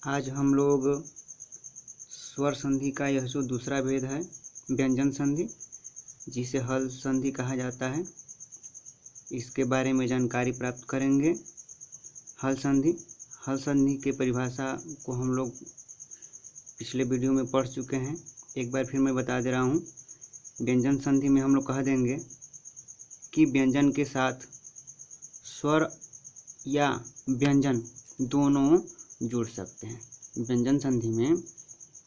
आज हम लोग स्वर संधि का यह जो दूसरा भेद है व्यंजन संधि, जिसे हल संधि कहा जाता है, इसके बारे में जानकारी प्राप्त करेंगे। हल संधि के परिभाषा को हम लोग पिछले वीडियो में पढ़ चुके हैं। एक बार फिर मैं बता दे रहा हूँ। व्यंजन संधि में हम लोग कह देंगे कि व्यंजन के साथ स्वर या व्यंजन दोनों जुड़ सकते हैं। व्यंजन संधि में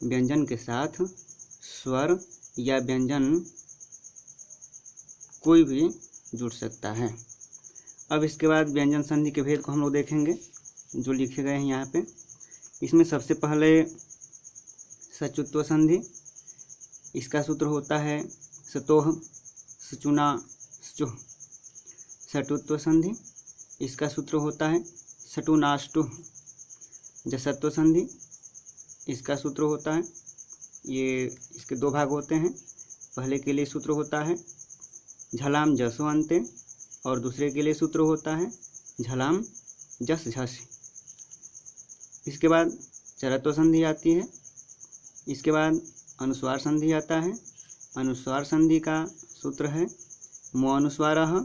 व्यंजन के साथ स्वर या व्यंजन कोई भी जुड़ सकता है। अब इसके बाद व्यंजन संधि के भेद को हम लोग देखेंगे जो लिखे गए हैं यहाँ पे। इसमें सबसे पहले सचुत्व संधि। इसका सूत्र होता है सतोह सचुना सचुह। सटुत्व संधि, इसका सूत्र होता है सटुनाष्टुह। जसत्व संधि, इसका सूत्र होता है, ये इसके दो भाग होते हैं। पहले के लिए सूत्र होता है झलाम जसो अंते और दूसरे के लिए सूत्र होता है झलाम जस झस। इसके बाद चरत्व संधि आती है। इसके बाद अनुस्वार संधि आता है। अनुस्वार संधि का सूत्र है मो अनुस्वारः।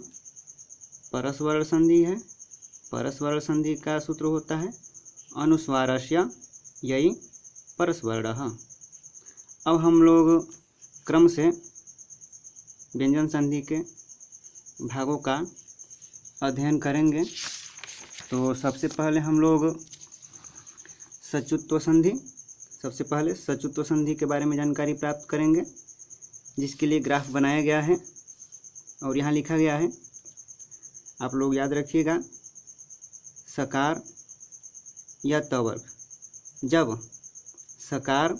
परस्वर संधि है। परस्वर संधि का सूत्र होता है अनुस्वारस्य ययि परस्वर्णः। अब हम लोग क्रम से व्यंजन संधि के भागों का अध्ययन करेंगे। तो सबसे पहले हम लोग सचुत्व संधि के बारे में जानकारी प्राप्त करेंगे, जिसके लिए ग्राफ बनाया गया है और यहाँ लिखा गया है। आप लोग याद रखिएगा, सकार या त वर्ग जब सकार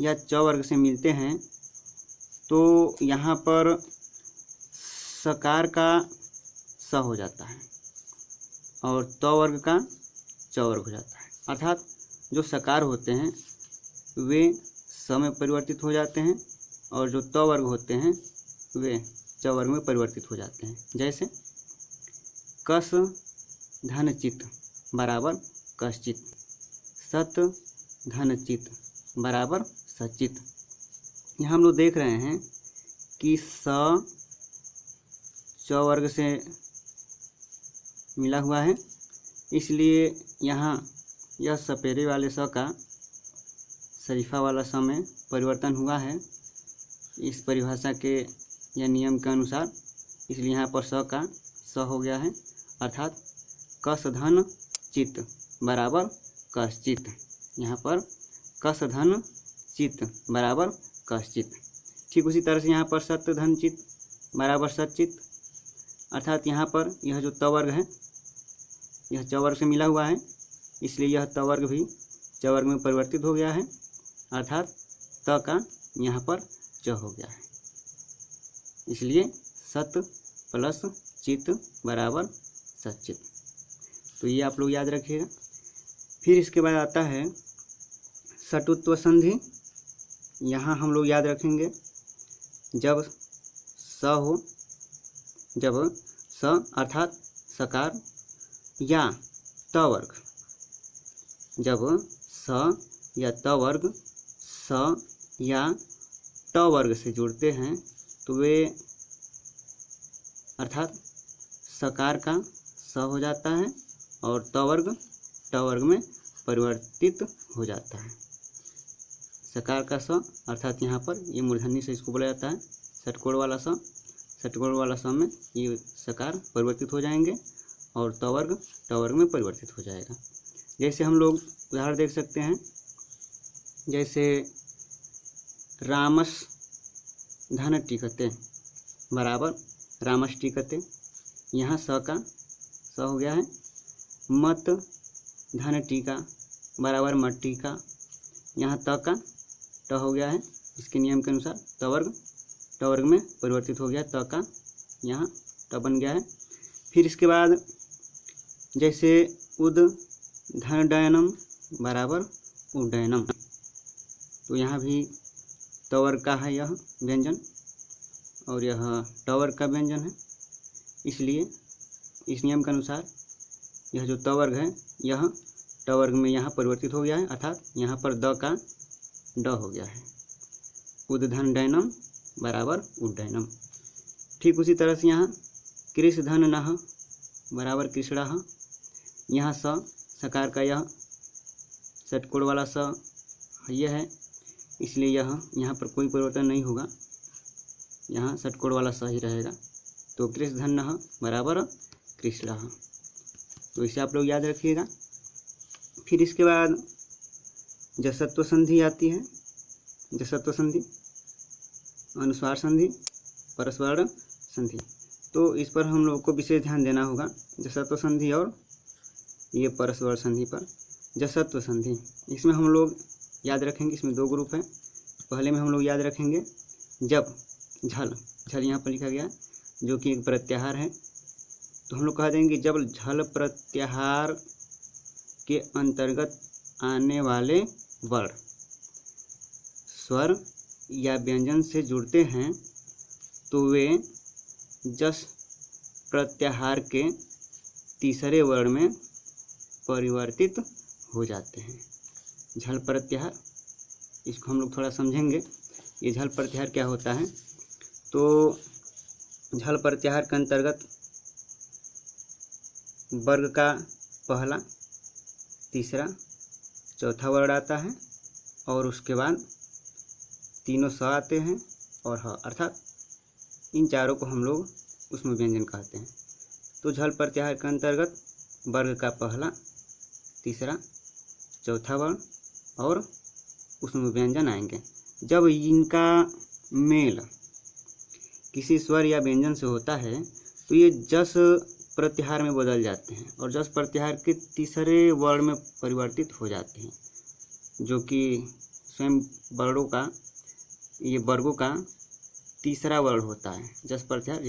या च वर्ग से मिलते हैं तो यहाँ पर सकार का स हो जाता है और त वर्ग का च वर्ग हो जाता है। अर्थात जो सकार होते हैं वे स में परिवर्तित हो जाते हैं और जो त वर्ग होते हैं वे च वर्ग में परिवर्तित हो जाते हैं। जैसे कस धन चित बराबर कश्चित, सत धन चित बराबर सचित। यहाँ हम लोग देख रहे हैं कि स च वर्ग से मिला हुआ है, इसलिए यहाँ यह सपेरे वाले स का शरीफा वाला स में परिवर्तन हुआ है इस परिभाषा के या नियम के अनुसार। इसलिए यहाँ पर स का स हो गया है, अर्थात कस धन चित बराबर कश्चित। यहाँ पर कस धन चित बराबर कश्चित। ठीक उसी तरह से यहाँ पर सत धन चित बराबर सचित, अर्थात यहाँ पर यह जो त वर्ग है यह च वर्ग से मिला हुआ है, इसलिए यह त वर्ग भी च वर्ग में परिवर्तित हो गया है, अर्थात त का यहाँ पर च हो गया है। इसलिए सत प्लस चित बराबर सचित। तो ये आप लोग याद रखिएगा। फिर इसके बाद आता है सटुत्व संधि। यहाँ हम लोग याद रखेंगे जब स अर्थात सकार या त वर्ग, जब स या त वर्ग स या ट वर्ग से जुड़ते हैं तो वे अर्थात सकार का स हो जाता है और त वर्ग में परिवर्तित हो जाता है। सकार का स अर्थात यहाँ पर ये मूर्धन्य से इसको बोला जाता है षटकोण वाला स। षटकोण वाला स में ये सकार परिवर्तित हो जाएंगे और त वर्ग में परिवर्तित हो जाएगा। जैसे हम लोग उदाहरण देख सकते हैं, जैसे रामस धन टिकते बराबर रामस टिकते। यहाँ स का स हो गया है। मत धन टीका बराबर मत टीका। यहाँ त का ट हो गया है, इसके नियम के अनुसार ट वर्ग में परिवर्तित हो गया, त का यहाँ ट बन गया है। फिर इसके बाद जैसे उद धन डयनम बराबर उड्डयनम, तो यहाँ भी त वर्ग का है यह व्यंजन और यह ट वर्ग का व्यंजन है, इसलिए इस नियम के अनुसार यह जो त वर्ग है यह ट वर्ग में यहाँ परिवर्तित हो गया है, अर्थात यहाँ पर द का ड हो गया है। उद्धन डैनम बराबर उड्डयनम। ठीक उसी तरह से यहाँ कृष धन नह बराबर कृष्णः। यहाँ सकार का यह षटकोण वाला स यह है, इसलिए यह यहाँ पर कोई परिवर्तन नहीं होगा, यहाँ षटकोण वाला स ही रहेगा। तो कृष धन नह बराबर कृष्णः। तो इसे आप लोग याद रखिएगा। फिर इसके बाद जसत्व संधि आती है। जसत्व संधि, अनुस्वार संधि, परस्पर संधि। तो इस पर हम लोग को विशेष ध्यान देना होगा, जसत्व संधि और ये परस्पर संधि पर। जसत्व संधि, इसमें हम लोग याद रखेंगे, इसमें दो ग्रुप है। पहले में हम लोग याद रखेंगे जब झल, झल यहाँ पर लिखा गया जो कि एक प्रत्याहार है, तो हम लोग कह देंगे जब झल प्रत्याहार के अंतर्गत आने वाले वर्ण स्वर या व्यंजन से जुड़ते हैं तो वे जस प्रत्याहार के तीसरे वर्ण में परिवर्तित हो जाते हैं। झल प्रत्याहार, इसको हम लोग थोड़ा समझेंगे। ये झल प्रत्याहार क्या होता है? तो झल प्रत्याहार के अंतर्गत वर्ग का पहला, तीसरा, चौथा वर्ण आता है और उसके बाद तीनों स आते हैं और ह, अर्थात इन चारों को हम लोग उसमें व्यंजन कहते हैं। तो झल प्रत्याहार के अंतर्गत वर्ग का पहला, तीसरा, चौथा वर्ण और उसमें व्यंजन आएंगे। जब इनका मेल किसी स्वर या व्यंजन से होता है तो ये जस प्रत्याहार में बदल जाते हैं और जस प्रत्याहार के तीसरे वर्ण में परिवर्तित हो जाते हैं, जो कि स्वयं वर्णों का, ये वर्गों का तीसरा वर्ण होता है जस प्रत्याहार,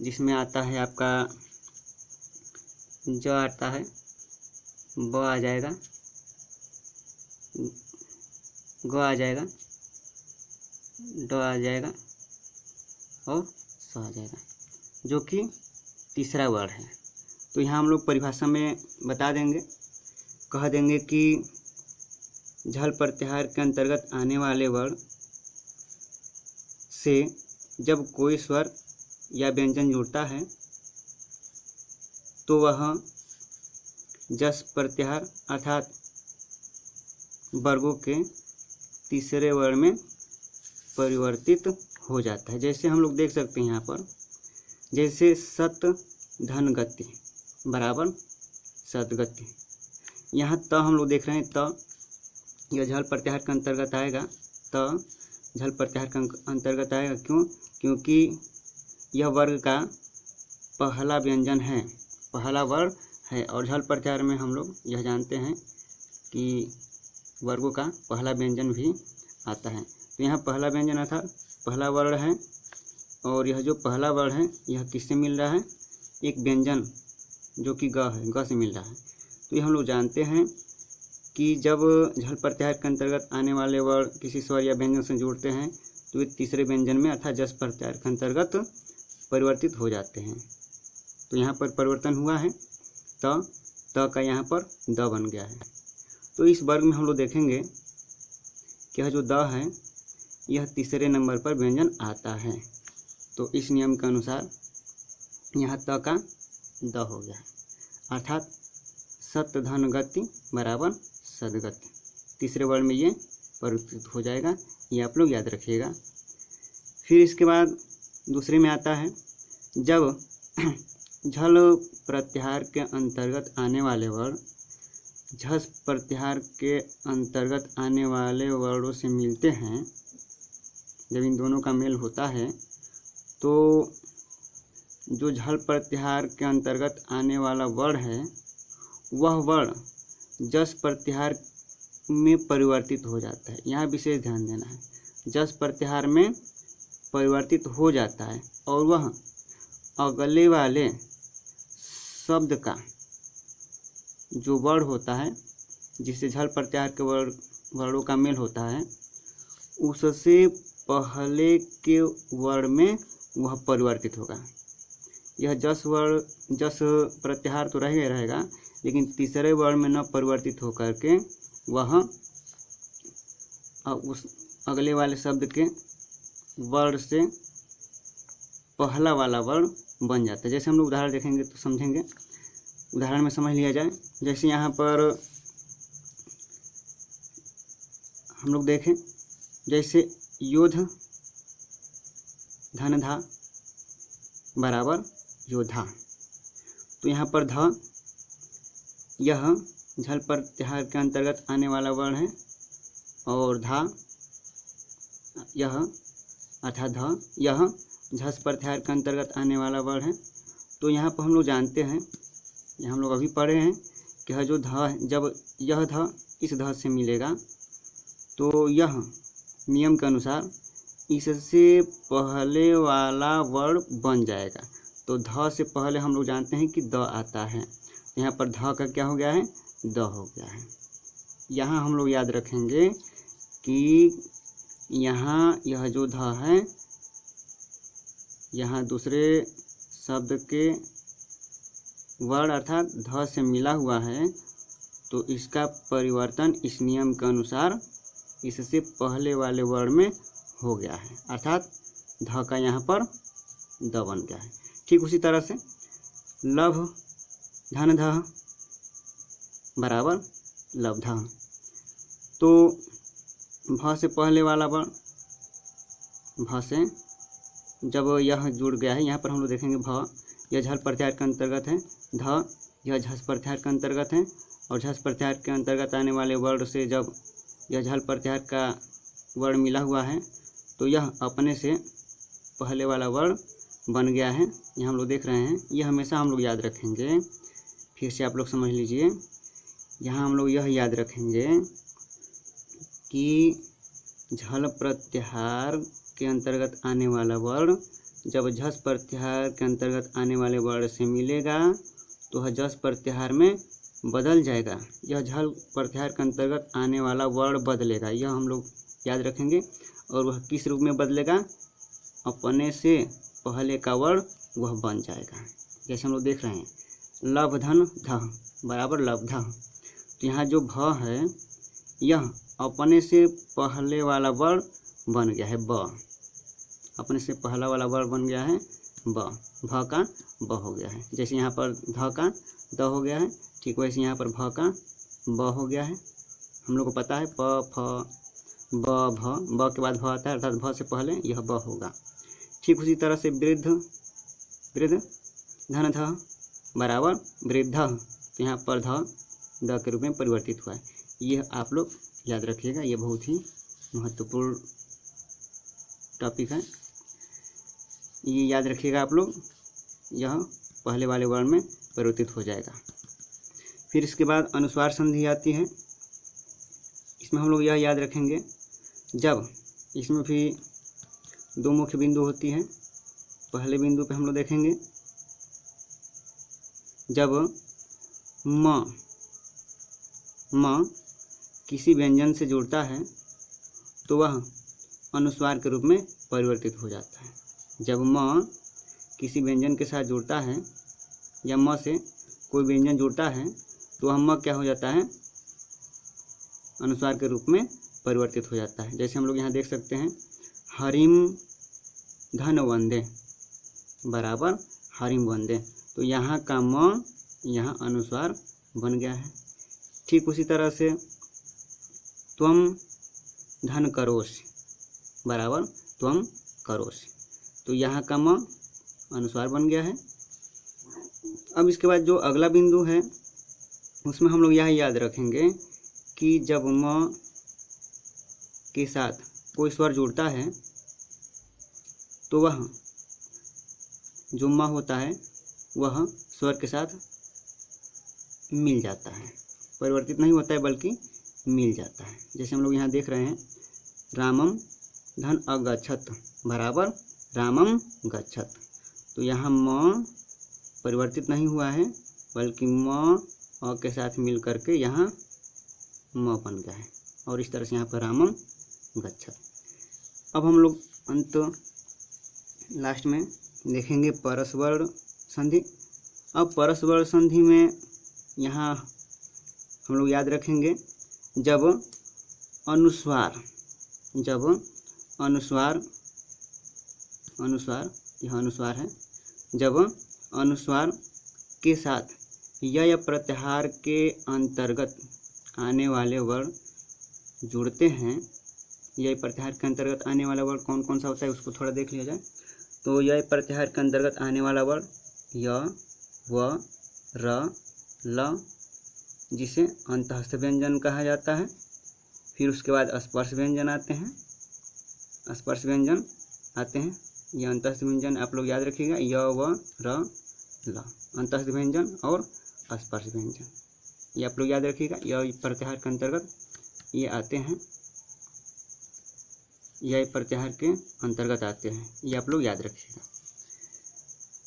जिसमें आता है आपका ज आता है, ब आ जाएगा, ग आ जाएगा, ड आ जाएगा और स आ जाएगा, जो कि तीसरा वर्ण है। तो यहाँ हम लोग परिभाषा में बता देंगे, कह देंगे कि झल प्रत्याहार के अंतर्गत आने वाले वर्ण से जब कोई स्वर या व्यंजन जुड़ता है तो वह जस प्रत्याहार अर्थात वर्गों के तीसरे वर्ण में परिवर्तित हो जाता है। जैसे हम लोग देख सकते हैं यहाँ पर, जैसे सत धन गति बराबर सदगति। यहाँ त हम लोग देख रहे हैं, त यह झल प्रत्याहार के अंतर्गत आएगा, त झल प्रत्याहार के अंतर्गत आएगा। क्यों? क्योंकि यह वर्ग का पहला व्यंजन है, पहला वर्ण है, और झल प्रत्याहार में हम लोग यह जानते हैं कि वर्गों का पहला व्यंजन भी आता है। तो यहाँ पहला व्यंजन अर्थात पहला वर्ण है, और यह जो पहला वर्ण है यह किससे मिल रहा है? एक व्यंजन जो कि ग है, ग से मिल रहा है। तो ये हम लोग जानते हैं कि जब झल प्रत्याहार के अंतर्गत आने वाले वर्ण किसी स्वर या व्यंजन से जुड़ते हैं तो वे तीसरे व्यंजन में अर्थात जस प्रत्याहार के अंतर्गत परिवर्तित हो जाते हैं। तो यहाँ पर परिवर्तन हुआ है, त का यहाँ पर द बन गया है। तो इस वर्ग में हम लोग देखेंगे कि यह जो द है यह तीसरे नंबर पर व्यंजन आता है। तो इस नियम के अनुसार यहाँ त का द हो गया, अर्थात सत धन गति बराबर सदगति। तीसरे वर्ण में ये परिवर्तित हो जाएगा, ये आप लोग याद रखिएगा। फिर इसके बाद दूसरे में आता है, जब झल प्रत्याहार के अंतर्गत आने वाले वर्ण झस प्रत्याहार के अंतर्गत आने वाले वर्णों से मिलते हैं, जब इन दोनों का मेल होता है तो जो झल प्रत्याहार के अंतर्गत आने वाला वर्ण है वह वर्ण जस प्रत्याहार में परिवर्तित हो जाता है। यहाँ विशेष ध्यान देना है, जस प्रत्याहार में परिवर्तित हो जाता है और वह अगले वाले शब्द का जो वर्ण होता है जिससे झल प्रत्याहार के वर्णों का मेल होता है उससे पहले के वर्ण में वह परिवर्तित होगा। यह जस प्रत्याहार तो रहेगा, लेकिन तीसरे वर्ण में न परिवर्तित होकर के वह उस अगले वाले शब्द के वर्ण से पहला वाला वर्ण बन जाता है। जैसे हम लोग उदाहरण देखेंगे तो समझेंगे, उदाहरण में समझ लिया जाए। जैसे यहाँ पर हम लोग देखें, जैसे योध धन धा बराबर योद्धा, तो यहाँ पर ध यह झल प्रत्याहार के अंतर्गत आने वाला वर्ण है और धा यह अर्थात ध यह झस प्रत्याहार के अंतर्गत आने वाला वर्ण है। तो यहाँ पर हम लोग जानते हैं, यहाँ हम लोग अभी पढ़े हैं कि यह जो ध है, जब यह ध इस ध से मिलेगा तो यह नियम के अनुसार इससे पहले वाला वर्ण बन जाएगा। तो ध से पहले हम लोग जानते हैं कि द आता है, यहाँ पर ध का क्या हो गया है, द हो गया है। यहाँ हम लोग याद रखेंगे कि यहाँ यह जो ध है, यहाँ दूसरे शब्द के वर्ण अर्थात ध से मिला हुआ है, तो इसका परिवर्तन इस नियम के अनुसार इससे पहले वाले वर्ण में हो गया है, अर्थात ध का यहाँ पर द बन गया है। ठीक उसी तरह से लभ धन ध बराबर लब्ध, तो भ से पहले वाला वर्ण, भ से जब यह जुड़ गया है, यहाँ पर हम लोग देखेंगे भ यह झल प्रत्याहार के अंतर्गत है, ध यह झस प्रत्याहार के अंतर्गत है, और झस प्रत्याहार के अंतर्गत आने वाले वर्ण से जब यह झल प्रत्याहार का वर्ण मिला हुआ है तो यह अपने से पहले वाला वर्ण बन गया है। यहाँ हम लोग देख रहे हैं, यह हमेशा हम लोग याद रखेंगे। फिर से आप लोग समझ लीजिए, यहाँ हम लोग यह याद रखेंगे कि झल प्रत्याहार के अंतर्गत आने वाला वर्ण जब झस प्रत्याहार के अंतर्गत आने वाले वर्ण से मिलेगा तो वह झस प्रत्याहार में बदल जाएगा। यह झल प्रत्याहार के अंतर्गत आने वाला वर्ण बदलेगा, यह हम लोग याद रखेंगे। और वह किस रूप में बदलेगा, अपने से पहले का वर्ण वह बन जाएगा। जैसे हम लोग देख रहे हैं लभ धन ध बराबर लब्ध, तो यहाँ जो भ है यह अपने से पहले वाला वर्ण बन गया है ब, अपने से पहला वाला वर्ण बन गया है ब, भ का ब हो गया है। जैसे यहाँ पर ध का द हो गया है, ठीक वैसे यहाँ पर भ का ब हो गया है। हम लोग को पता है प फ ब भ, ब के बाद भ आता है, अर्थात भ से पहले यह ब होगा। ठीक उसी तरह से वृद्ध वृद्ध धन ध बराबर वृद्ध, तो यहाँ पर ध द के रूप में परिवर्तित हुआ है। यह आप लोग याद रखिएगा, यह बहुत ही महत्वपूर्ण टॉपिक है, ये याद रखिएगा आप लोग, यह पहले वाले वर्ण में परिवर्तित हो जाएगा। फिर इसके बाद अनुस्वार संधि आती है, इसमें हम लोग यह याद रखेंगे, जब इसमें भी दो मुख्य बिंदु होती हैं। पहले बिंदु पे हम लोग देखेंगे जब म किसी व्यंजन से जुड़ता है तो वह अनुस्वार के रूप में परिवर्तित हो जाता है। जब म किसी व्यंजन के साथ जुड़ता है या म से कोई व्यंजन जुड़ता है तो वह म क्या हो जाता है, अनुस्वार के रूप में परिवर्तित हो जाता है। जैसे हम लोग यहाँ देख सकते हैं हरिम धन वंदे बराबर हरिम वंदे, तो यहाँ का म यहाँ अनुस्वार बन गया है। ठीक उसी तरह से त्वम धन करोसि बराबर त्वम करोसि, तो यहाँ का म अनुस्वार बन गया है। अब इसके बाद जो अगला बिंदु है उसमें हम लोग यह याद रखेंगे कि जब म के साथ कोई स्वर जुड़ता है तो वह जो म होता है वह स्वर के साथ मिल जाता है, परिवर्तित नहीं होता है बल्कि मिल जाता है। जैसे हम लोग यहाँ देख रहे हैं रामम धन अगच्छत बराबर रामम गच्छत, तो यहाँ म परिवर्तित नहीं हुआ है बल्कि म अ के साथ मिल करके यहाँ म बन गया है, और इस तरह से यहाँ पर रामम गच्छत। अब हम लोग अंत लास्ट में देखेंगे परस्वर संधि। अब परस्वर संधि में यहाँ हम लोग याद रखेंगे जब अनुस्वार यह अनुस्वार है, जब अनुस्वार के साथ यय प्रत्याहार के अंतर्गत आने वाले वर्ण जुड़ते हैं। यय प्रत्याहार के अंतर्गत आने वाला वर्ण कौन कौन सा होता है उसको थोड़ा देख लिया जाए। तो यय प्रत्याहार के अंतर्गत आने वाला वर्ण य, व, र, ल, जिसे अंतःस्थ व्यंजन कहा जाता है। फिर उसके बाद स्पर्श व्यंजन आते हैं, ये अंतःस्थ व्यंजन आप लोग याद रखिएगा, य, व, र, ल, अंतःस्थ व्यंजन और स्पर्श व्यंजन, ये आप लोग याद रखिएगा। य प्रत्याहार के अंतर्गत ये आते हैं, यय प्रत्याहार के अंतर्गत आते हैं, ये आप लोग याद रखिएगा।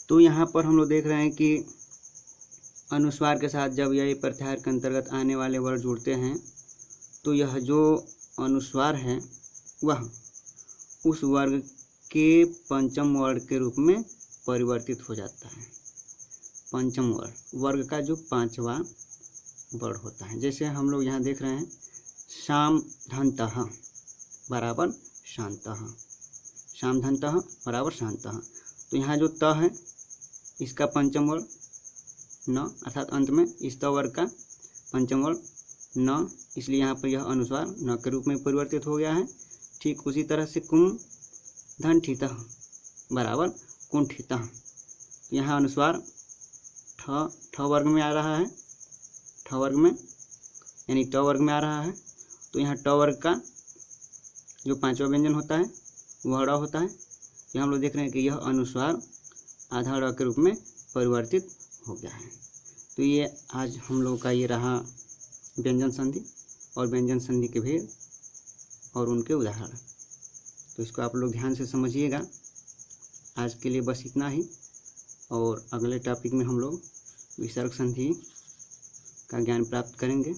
तो यहाँ पर हम लोग देख रहे हैं कि अनुस्वार के साथ जब यय प्रत्याहार के अंतर्गत आने वाले वर्ण जुड़ते हैं तो यह जो अनुस्वार है वह उस वर्ग के पंचम वर्ण के रूप में परिवर्तित हो जाता है। पंचम वर्ग का जो पांचवा वर्ण होता है, जैसे हम लोग यहाँ देख रहे हैं सामधन्तः बराबर शान्तः, सामधन्तः बराबर शान्तः। तो यहाँ जो त है इसका पंचम वर्ण न, अर्थात अंत में इस त वर्ग का पंचम वर्ण न, इसलिए यहाँ पर यह अनुस्वार न के रूप में परिवर्तित हो गया है। ठीक उसी तरह से कुंठितः बराबर कुंठितः, यहाँ अनुस्वार ठ वर्ग में आ रहा है, ठ वर्ग में यानी ट वर्ग में आ रहा है। तो यहाँ ट वर्ग का जो पांचवा व्यंजन होता है वह ड़ होता है। यहाँ हम लोग देख रहे हैं कि यह अनुस्वार आधा ड़ के रूप में परिवर्तित हो गया है। तो ये आज हम लोग का ये रहा व्यंजन संधि और व्यंजन संधि के भेद और उनके उदाहरण। तो इसको आप लोग ध्यान से समझिएगा। आज के लिए बस इतना ही, और अगले टॉपिक में हम लोग विसर्ग संधि का ज्ञान प्राप्त करेंगे।